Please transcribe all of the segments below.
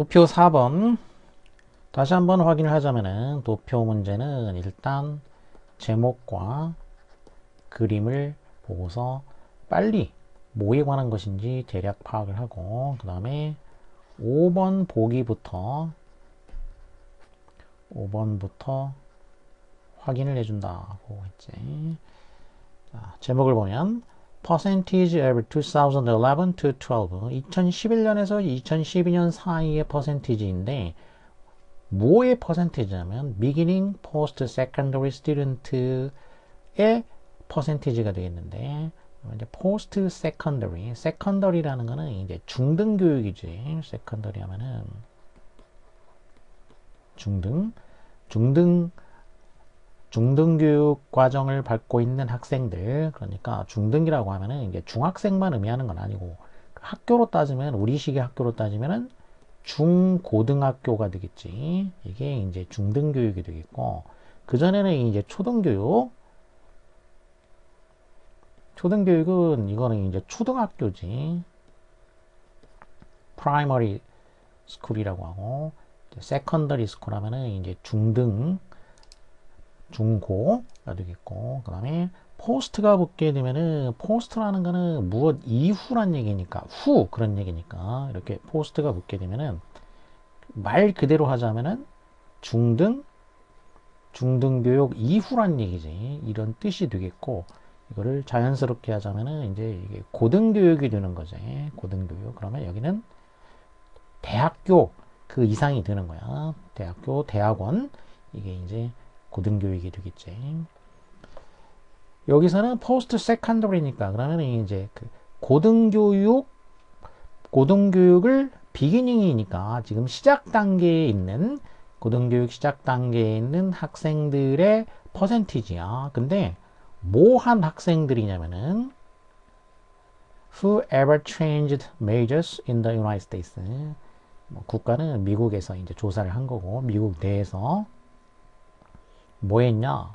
도표 4번 다시 한번 확인을 하자면은 도표 문제는 일단 제목과 그림을 보고서 빨리 뭐에 관한 것인지 대략 파악을 하고 그 다음에 5번 보기부터 확인을 해준다고 했지. 자, 제목을 보면 percentage of 2011 to 12 2011년에서 2012년 사이의 퍼센티지인데 뭐의 퍼센티지냐면 beginning post secondary student의 퍼센티지가 되겠는데 이제 post secondary, secondary라는 거는 이제 중등 교육이지. secondary 하면은 중등 교육 과정을 밟고 있는 학생들. 그러니까 중등이라고 하면은 이제 중학생만 의미하는 건 아니고 학교로 따지면 우리식의 학교로 따지면은 중고등학교가 되겠지. 이게 이제 중등교육이 되겠고, 그전에는 이제 초등교육은 이거는 이제 초등학교지. 프라이머리 스쿨이라고 하고, 세컨더리 스쿨 하면은 이제 중고가 되겠고, 그 다음에 포스트가 붙게 되면은, 포스트라는 거는 무엇 이후란 얘기니까, 그런 얘기니까, 이렇게 포스트가 붙게 되면은, 말 그대로 하자면은, 중등교육 이후란 얘기지. 이런 뜻이 되겠고, 이거를 자연스럽게 하자면은, 이제 이게 고등교육이 되는 거지. 고등교육. 그러면 여기는 대학교 그 이상이 되는 거야. 대학교, 대학원. 이게 이제 고등교육이 되겠지. 여기서는 포스트 세컨더리니까 그러면 이제 그 고등교육을 비기닝이니까 지금 시작 단계에 있는 고등교육 시작 단계에 있는 학생들의 퍼센티지야. 근데 뭐 한 학생들이냐면은 who ever changed majors in the United States. 뭐 국가는 미국에서 이제 조사를 한 거고 미국 내에서 뭐 했냐?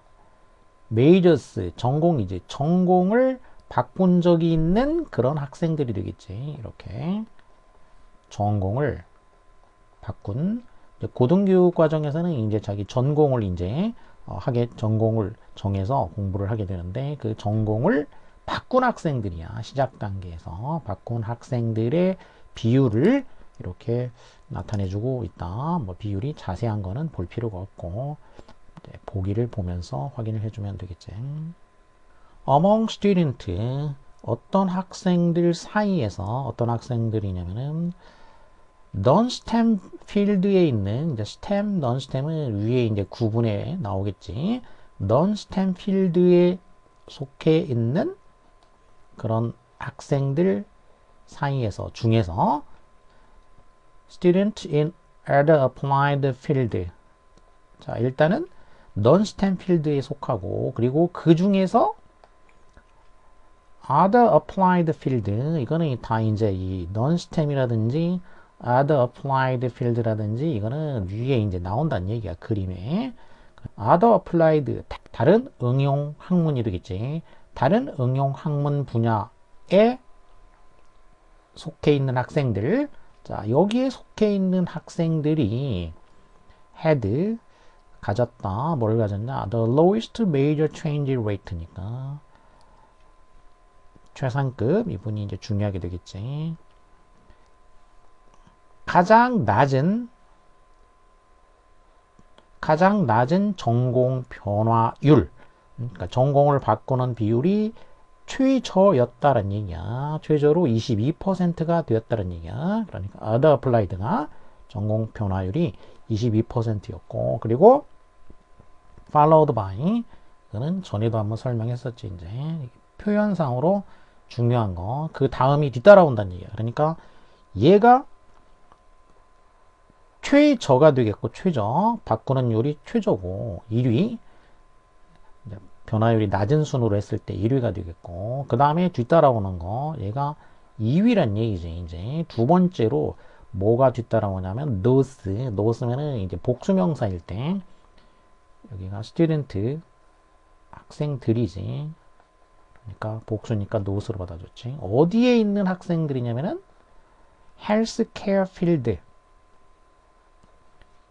메이저스 전공이지. 전공을 바꾼 적이 있는 그런 학생들이 되겠지. 이렇게 전공을 바꾼 고등교육 과정에서는 이제 자기 전공을 이제 전공을 정해서 공부를 하게 되는데 그 전공을 바꾼 학생들이야. 시작 단계에서 바꾼 학생들의 비율을 이렇게 나타내주고 있다. 뭐 비율이 자세한 거는 볼 필요가 없고 보기를 보면서 확인을 해주면 되겠지. Among student 어떤 학생들 사이에서 어떤 학생들이냐면은 non-STEM 필드에 있는 이제 STEM, non-STEM은 위에 이제 구분에 나오겠지. non-STEM 필드에 속해 있는 그런 학생들 사이에서 중에서 student in other applied field. 자, 일단은 non-STEM 필드에 속하고 그리고 그 중에서 other applied field 이거는 다 이제 이 non-STEM이라든지 other applied field라든지 이거는 위에 이제 나온다는 얘기야. 그림에 other applied 다른 응용 학문이 되겠지. 다른 응용 학문 분야에 속해 있는 학생들. 자, 여기에 속해 있는 학생들이 had 가졌다. 뭘 가졌냐? The lowest major change rate니까 최상급 이분이 이제 중요하게 되겠지. 가장 낮은 전공 변화율. 그러니까 전공을 바꾸는 비율이 최저였다는 얘기야. 최저로 22%가 되었다는 얘기야. 그러니까 other applied가 전공 변화율이 22%였고 그리고 followed by 그는 전에도 한번 설명했었지. 이제 표현상으로 중요한 거 그 다음이 뒤따라온다는 얘기야. 그러니까 얘가 최저가 되겠고 최저 바꾸는 율이 최저고 1위 변화율이 낮은 순으로 했을 때 1위가 되겠고 그 다음에 뒤따라오는 거 얘가 2위란 얘기지. 이제 두 번째로 뭐가 뒤따라오냐면 nose면은 이제 복수명사일 때 여기가 student 학생들이지. 그러니까 복수니까 nose로 받아줬지. 어디에 있는 학생들이냐면은 헬스케어 필드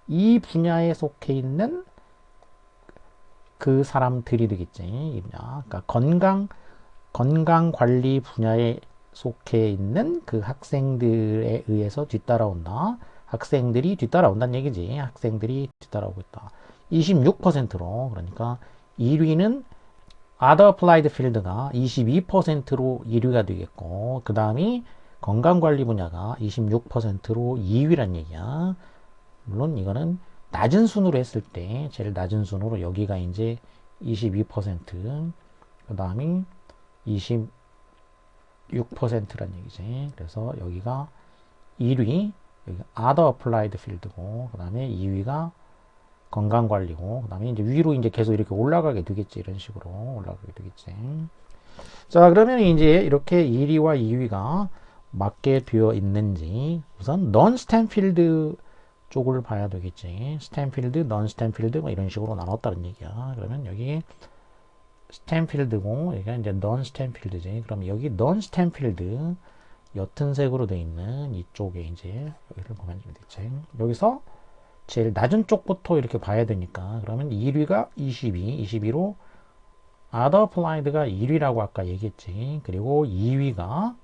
이 분야에 속해 있는 그 사람들이 되겠지. 이 분야. 그러니까 건강 관리 분야에 속해 있는 그 학생들에 의해서 뒤따라온다. 학생들이 뒤따라온다는 얘기지. 학생들이 뒤따라오고 있다. 26%로, 그러니까 1위는 Other Applied Field가 22%로 1위가 되겠고, 그 다음이 건강관리 분야가 26%로 2위란 얘기야. 물론 이거는 낮은 순으로 했을 때, 제일 낮은 순으로 여기가 이제 22%, 그 다음이 26%란 얘기지. 그래서 여기가 1위, 여기가 Other Applied Field고, 그 다음에 2위가 건강관리고, 그 다음에 이제 위로 이제 계속 이렇게 올라가게 되겠지. 이런 식으로 올라가게 되겠지. 자, 그러면 이제 이렇게 1위와 2위가 맞게 되어 있는지, 우선 non-STEM 쪽을 봐야 되겠지. 스탠필드, non-STEM 뭐 이런 식으로 나눴다는 얘기야. 그러면 여기 STEM고, 여기가 이제 non-STEM지. 그럼 여기 non-STEM 옅은 색으로 되어 있는 이쪽에 이제 여기를 보면 되겠지. 여기서 제일 낮은 쪽부터 이렇게 봐야 되니까, 그러면 1위가 22로 Other Applied가 1위라고 아까 얘기했지. 그리고 2위가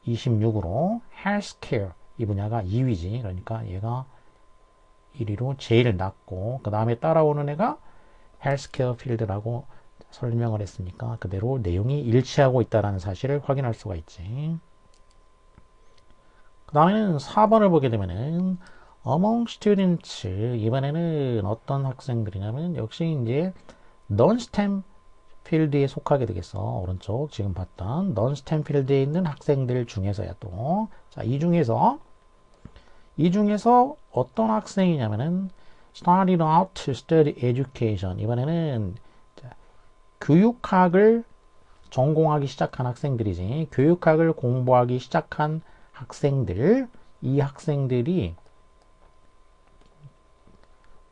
26으로 Healthcare, 이 분야가 2위지. 그러니까 얘가 1위로 제일 낮고, 그 다음에 따라오는 애가 Healthcare Field라고 설명을 했으니까 그대로 내용이 일치하고 있다는 사실을 확인할 수가 있지. 그 다음에는 4번을 보게 되면은 Among students, 이번에는 어떤 학생들이냐면 역시 이제 non-STEM 필드에 속하게 되겠어. 오른쪽 지금 봤던 non-STEM 필드에 있는 학생들 중에서야 또. 자, 이 중에서 어떤 학생이냐면은 started out to study education. 이번에는 교육학을 전공하기 시작한 학생들이지. 교육학을 공부하기 시작한 학생들. 이 학생들이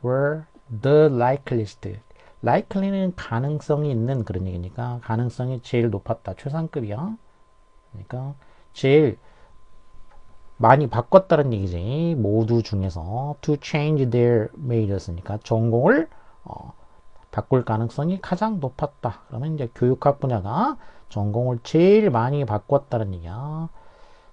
were the likeliest. likely는 가능성이 있는 그런 얘기니까 가능성이 제일 높았다. 최상급이야. 그러니까 제일 많이 바꿨다는 얘기지. 모두 중에서 to change their majors니까 전공을 바꿀 가능성이 가장 높았다. 그러면 이제 교육학 분야가 전공을 제일 많이 바꿨다는 얘기야.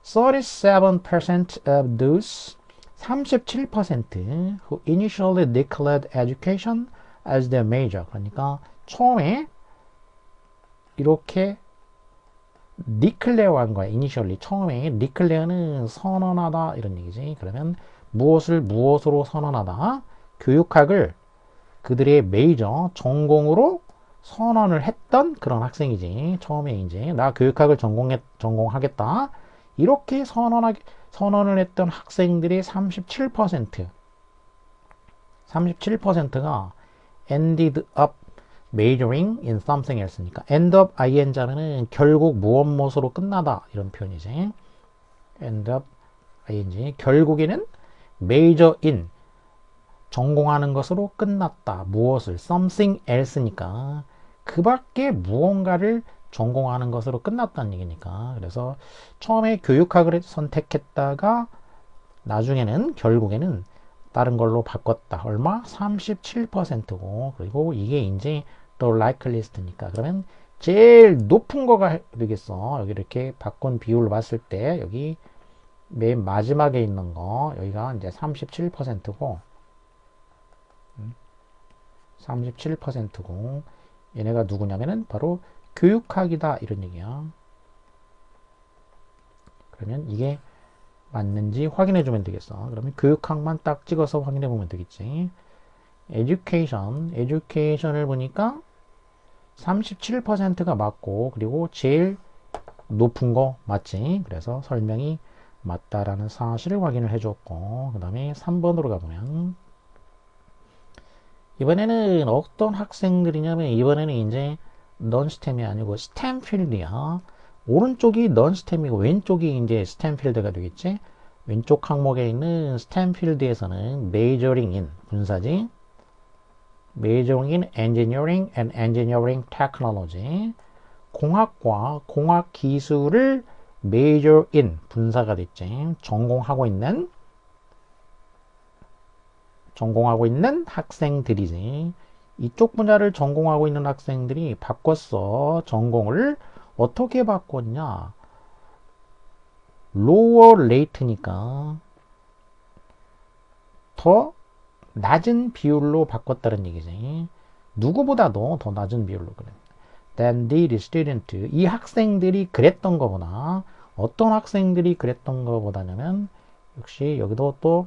37% of those 37% who initially declared education as their major. 그러니까 처음에 이렇게 declare한 거야. initially 처음에 declare는 선언하다 이런 얘기지. 그러면 무엇을 무엇으로 선언하다? 교육학을 그들의 메이저 전공으로 선언을 했던 그런 학생이지. 처음에 이제 나 교육학을 전공하겠다 이렇게 선언을 했던 학생들의 37%가 ended up majoring in something else니까 end up ing 하면은 결국 무엇으로 끝나다 이런 표현이지. end up ing 결국에는 major in 전공하는 것으로 끝났다. 무엇을? something else니까 그 밖에 무언가를 전공하는 것으로 끝났다는 얘기니까. 그래서 처음에 교육학을 선택했다가 나중에는 결국에는 다른 걸로 바꿨다. 얼마? 37%고 그리고 이게 이제 또 likeliest니까 그러면 제일 높은 거가 되겠어. 여기 이렇게 바꾼 비율로 봤을 때 여기 맨 마지막에 있는 거 여기가 이제 37%고 37%고 얘네가 누구냐면은 바로 교육학이다 이런 얘기야. 그러면 이게 맞는지 확인해 주면 되겠어. 그러면 교육학만 딱 찍어서 확인해 보면 되겠지. education을 보니까 37%가 맞고 그리고 제일 높은 거 맞지. 그래서 설명이 맞다라는 사실을 확인을 해줬고 그 다음에 3번으로 가보면 이번에는 어떤 학생들이냐면 이번에는 이제 non-STEM이 아니고 STEM 필드야. 오른쪽이 non-STEM이고 왼쪽이 이제 STEM 필드가 되겠지. 왼쪽 항목에 있는 STEM 필드에서는 majoring in 분사지. majoring in engineering and engineering technology. 공학과 공학 기술을 major in 분사가 됐지. 전공하고 있는 전공하고 있는 학생들이지. 이쪽 분야를 전공하고 있는 학생들이 바꿨어. 전공을 어떻게 바꿨냐? lower rate니까 더 낮은 비율로 바꿨다는 얘기지. 누구보다도 더 낮은 비율로 그래. Than the student. 이 학생들이 그랬던 거보다 어떤 학생들이 그랬던 거보다냐면 역시 여기도 또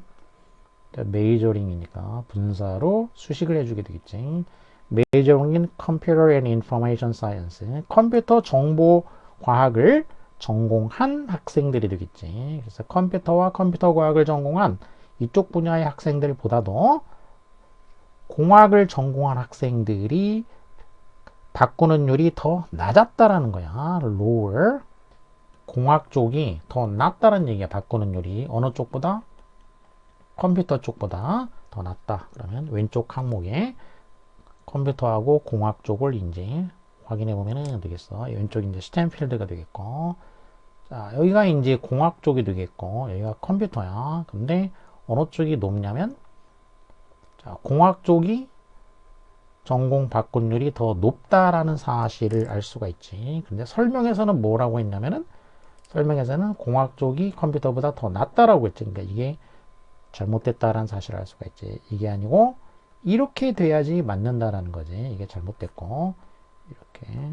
메이저링이니까 분사로 수식을 해주게 되겠지. 메이저링 in Computer and Information Science. 컴퓨터 정보 과학을 전공한 학생들이 되겠지. 그래서 컴퓨터와 컴퓨터 과학을 전공한 이쪽 분야의 학생들보다도 공학을 전공한 학생들이 바꾸는 율이 더 낮았다라는 거야. lower. 공학 쪽이 더 낮다는 얘기야. 바꾸는 율이 어느 쪽보다? 컴퓨터 쪽보다 더 낮다. 그러면 왼쪽 항목에 컴퓨터하고 공학 쪽을 이제 확인해 보면 되겠어. 왼쪽이 이제 스템 필드가 되겠고, 자 여기가 이제 공학 쪽이 되겠고, 여기가 컴퓨터야. 근데 어느 쪽이 높냐면, 자 공학 쪽이 전공 바꾼율이 더 높다라는 사실을 알 수가 있지. 근데 설명에서는 뭐라고 했냐면은, 설명에서는 공학 쪽이 컴퓨터보다 더 낫다라고 했지. 그러니까 이게 잘못됐다라는 사실을 알 수가 있지. 이게 아니고 이렇게 돼야지 맞는다라는 거지. 이게 잘못됐고 이렇게.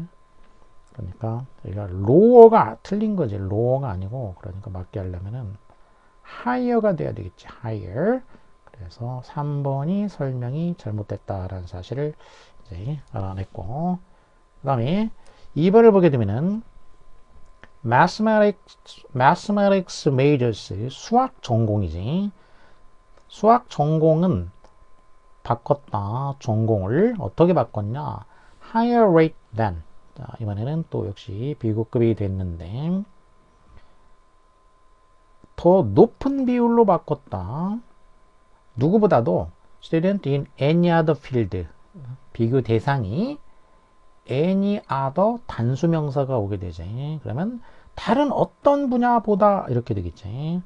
그러니까 여기가 로어가 틀린 거지. 로어가 아니고, 그러니까 맞게 하려면은 하이어가 돼야 되겠지. 하이어. 그래서 3번이 설명이 잘못됐다라는 사실을 이제 알아냈고, 그 다음에 2번을 보게 되면은 Mathematics Majors, 수학 전공이지. 수학 전공은 바꿨다. 전공을 어떻게 바꿨냐? Higher rate than. 자, 이번에는 또 역시 비교급이 됐는데 더 높은 비율로 바꿨다. 누구보다도 student in any other field. 비교 대상이 any other 단수명사가 오게 되지. 그러면 다른 어떤 분야보다 이렇게 되겠지.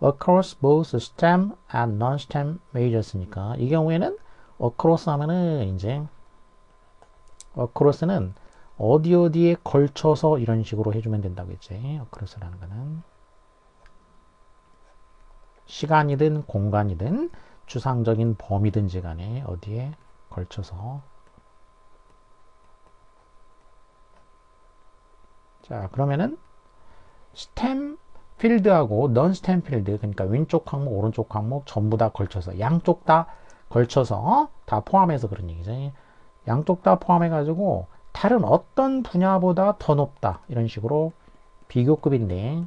across both STEM and non-STEM majors니까 이 경우에는 across 하면은 이제 across는 어디 어디에 걸쳐서 이런 식으로 해주면 된다고 했지. across라는 거는 시간이든 공간이든 추상적인 범위든지 간에 어디에 걸쳐서. 자 그러면은 스템 필드하고 넌 스템 필드, 그러니까 왼쪽 항목 오른쪽 항목 전부 다 걸쳐서, 양쪽 다 걸쳐서 다 포함해서 그런 얘기죠. 양쪽 다 포함해 가지고 다른 어떤 분야보다 더 높다 이런 식으로 비교급인데,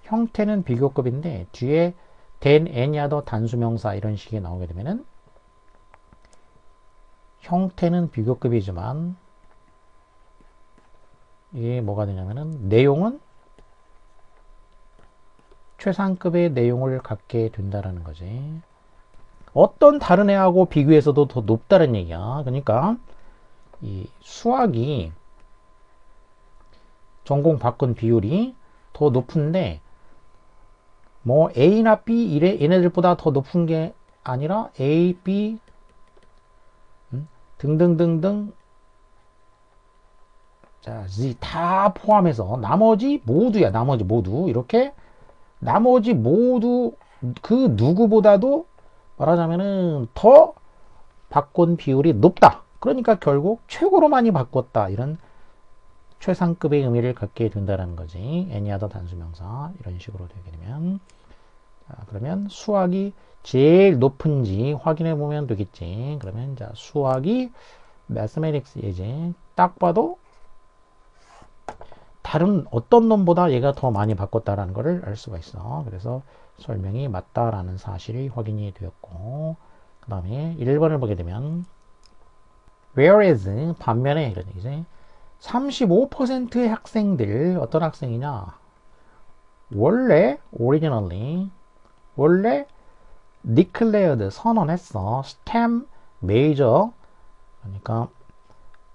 형태는 비교급인데 뒤에 than any other 단수명사 이런 식이 나오게 되면은 형태는 비교급이지만 이게 뭐가 되냐면은 내용은 최상급의 내용을 갖게 된다라는 거지. 어떤 다른 애하고 비교해서도 더 높다는 얘기야. 그러니까 이 수학이 전공 바꾼 비율이 더 높은데 뭐 A나 B 이래 얘네들보다 더 높은 게 아니라 A, B 등등등등, 자 Z 다 포함해서 나머지 모두야. 나머지 모두 이렇게 나머지 모두 그 누구보다도 말하자면은 더 바꾼 비율이 높다. 그러니까 결국 최고로 많이 바꿨다. 이런 최상급의 의미를 갖게 된다는 거지. any other 단수명사 이런 식으로 되게 되면, 자, 그러면 수학이 제일 높은지 확인해 보면 되겠지. 그러면 자 수학이 mathematics 이제 딱 봐도 다른 어떤 놈보다 얘가 더 많이 바꿨다라는 것을 알 수가 있어. 그래서 설명이 맞다라는 사실이 확인이 되었고, 그 다음에 1번을 보게 되면 whereas 반면에 이런 얘기지. 35%의 학생들, 어떤 학생이냐, 원래 originally 원래 declared 선언했어. STEM major, 그러니까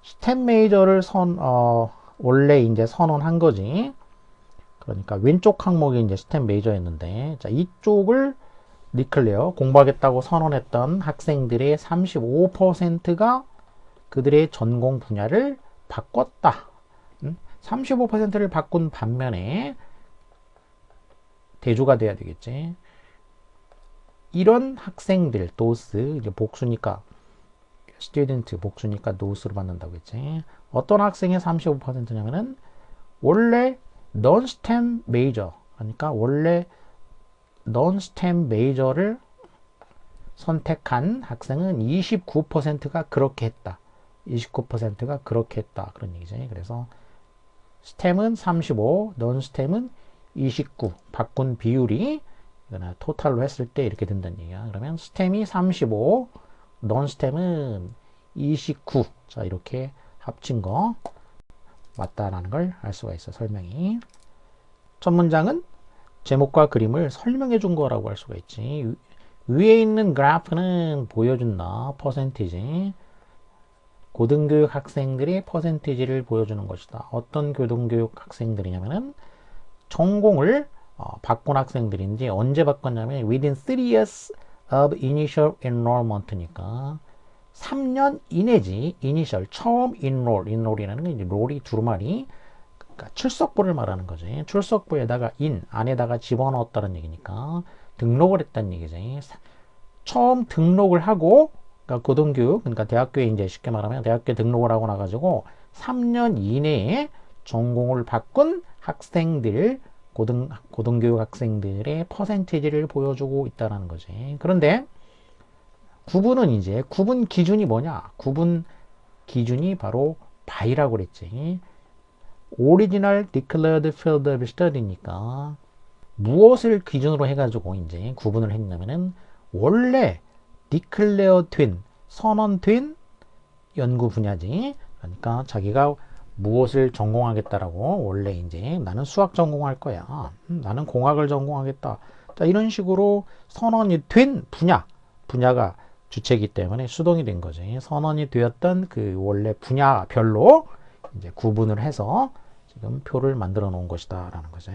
STEM major를 원래 이제 선언한 거지. 그러니까 왼쪽 항목이 이제 스템 메이저였는데, 자 이쪽을 declare 공부하겠다고 선언했던 학생들의 35%가 그들의 전공 분야를 바꿨다. 35%를 바꾼 반면에 대조가 돼야 되겠지. 이런 학생들, those, 이제 복수니까 student 복수니까 those로 받는다고 했지. 어떤 학생의 35%냐면은 원래 non-STEM major, 그러니까 원래 non-STEM major를 선택한 학생은 29%가 그렇게 했다. 29%가 그렇게 했다. 그런 얘기지. 그래서 STEM은 35, non-STEM은 29. 바꾼 비율이 이거나 토탈로 했을 때 이렇게 된다는 얘기야. 그러면 STEM이 35, non-STEM은 29. 자, 이렇게 합친 거 맞다라는 걸 알 수가 있어. 설명이. 첫 문장은 제목과 그림을 설명해 준 거라고 할 수가 있지. 위에 있는 그래프는 보여준다. 퍼센티지. 고등교육 학생들의 퍼센티지를 보여주는 것이다. 어떤 고등교육 학생들이냐면은 전공을 바꾼 학생들인지 언제 바꿨냐면 within 3 years of initial enrollment니까 3년 이내지. initial 처음 enroll이라는 게 이제 롤이 두루마리, 그러니까 출석부를 말하는 거지. 출석부에다가 안에다가 집어넣었다는 얘기니까 등록을 했다는 얘기지. 처음 등록을 하고, 그러니까 고등교육, 그러니까 대학교에 이제 쉽게 말하면 대학교에 등록을 하고 나가지고 3년 이내에 전공을 바꾼 학생들, 고등교육 학생들의 퍼센티지를 보여주고 있다는 거지. 그런데 구분 기준이 뭐냐? 구분 기준이 바로 by라고 그랬지. Original Declared Field of Study니까 무엇을 기준으로 해가지고 이제 구분을 했냐면은 원래 declare 된, 선언된 연구 분야지. 그러니까 자기가 무엇을 전공하겠다라고 원래 이제 나는 수학 전공할 거야. 나는 공학을 전공하겠다. 자, 이런 식으로 선언이 된 분야가 주체이기 때문에 수동이 된 거지. 선언이 되었던 그 원래 분야별로 이제 구분을 해서 지금 표를 만들어 놓은 것이다 라는 거지.